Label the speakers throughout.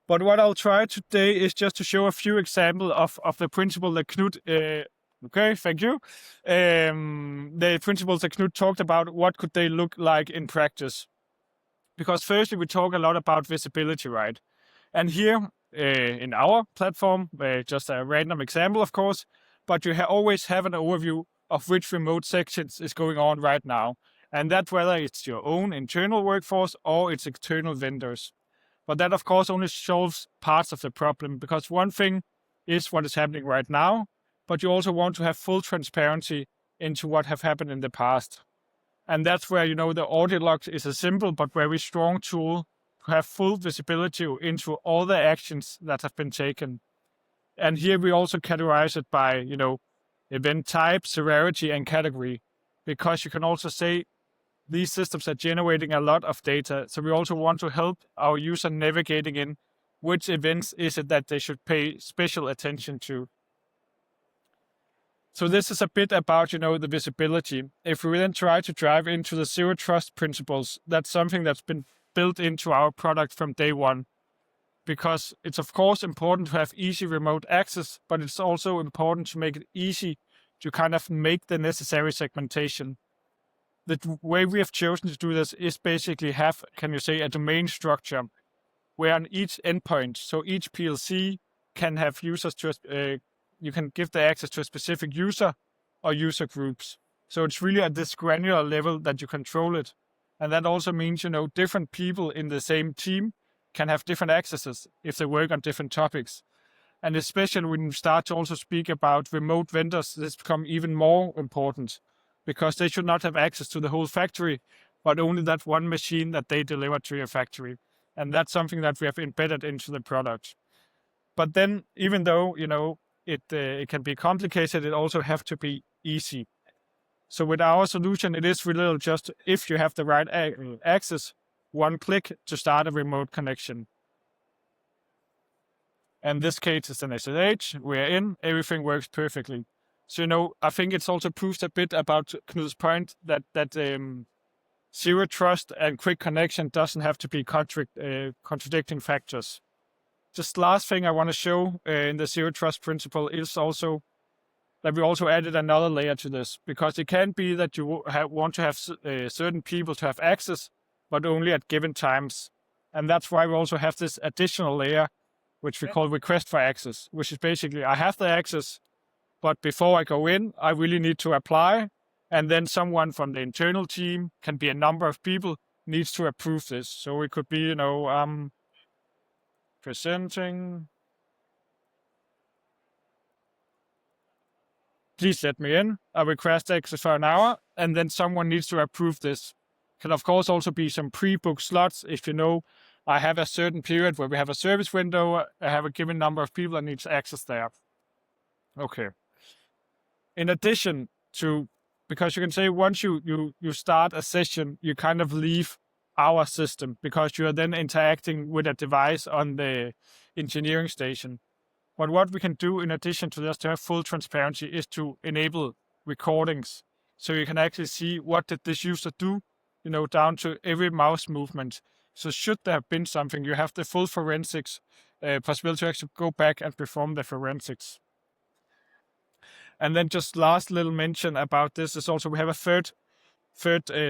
Speaker 1: But what I'll try today is just to show a few examples of the principle that Knut, okay, thank you. The principles that Knut talked about, what could they look like in practice? Because firstly, we talk a lot about visibility, right? And here in our platform, just a random example, of course, but you always have an overview of which remote sections is going on right now. And that whether it's your own internal workforce or it's external vendors. But that, of course, only solves parts of the problem, because one thing is what is happening right now, but you also want to have full transparency into what have happened in the past. And that's where, the audit logs is a simple but very strong tool to have full visibility into all the actions that have been taken. And here we also categorize it by, event type, severity, and category, because you can also say these systems are generating a lot of data. So we also want to help our user navigating in which events is it that they should pay special attention to. So this is a bit about, the visibility. If we then try to drive into the zero trust principles, that's something that's been built into our product from day one. Because it's of course important to have easy remote access, but it's also important to make it easy to kind of make the necessary segmentation. The way we have chosen to do this is basically have, a domain structure where on each endpoint, so each PLC can have users to, you can give the access to a specific user or user groups. So it's really at this granular level that you control it. And that also means, different people in the same team can have different accesses if they work on different topics. And especially when you start to also speak about remote vendors, this becomes even more important, because they should not have access to the whole factory, but only that one machine that they deliver to your factory. And that's something that we have embedded into the product. But then, even though, it can be complicated, it also have to be easy. So with our solution, it is really just if you have the right access, one click to start a remote connection. And this case is an SSH, we're in, everything works perfectly. So, I think it's also proves a bit about Knut's point that zero trust and quick connection doesn't have to be contradicting factors. Just last thing I want to show in the zero trust principle is also that we also added another layer to this, because it can be that you want to have certain people to have access, but only at given times. And that's why we also have this additional layer, which we call request for access, which is basically I have the access, but before I go in, I really need to apply. And then someone from the internal team, can be a number of people, needs to approve this. So it could be, presenting. Please let me in. I request access for an hour, and then someone needs to approve this. Can of course also be some pre-booked slots. If I have a certain period where we have a service window, I have a given number of people that needs access there. Okay. In addition to, because you can say once you start a session, you kind of leave our system, because you are then interacting with a device on the engineering station. But what we can do in addition to this to have full transparency is to enable recordings. So you can actually see what did this user do, down to every mouse movement. So should there have been something, you have the full forensics possibility to actually go back and perform the forensics. And then just last little mention about this is also we have a third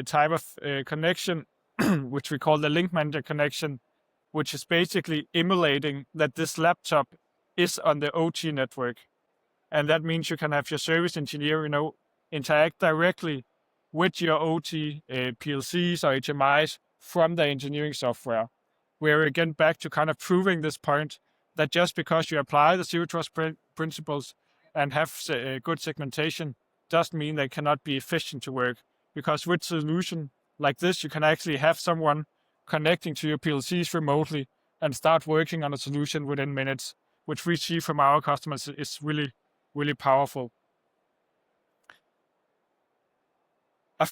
Speaker 1: type of connection, which we call the LinkManager connection, which is basically emulating that this laptop is on the OT network. And that means you can have your service engineer, interact directly with your OT PLCs or HMIs from the engineering software. We're again back to kind of proving this point that just because you apply the zero trust principles and have good segmentation doesn't mean they cannot be efficient to work. Because with solution like this, you can actually have someone connecting to your PLCs remotely and start working on a solution within minutes, which we see from our customers is really, really powerful.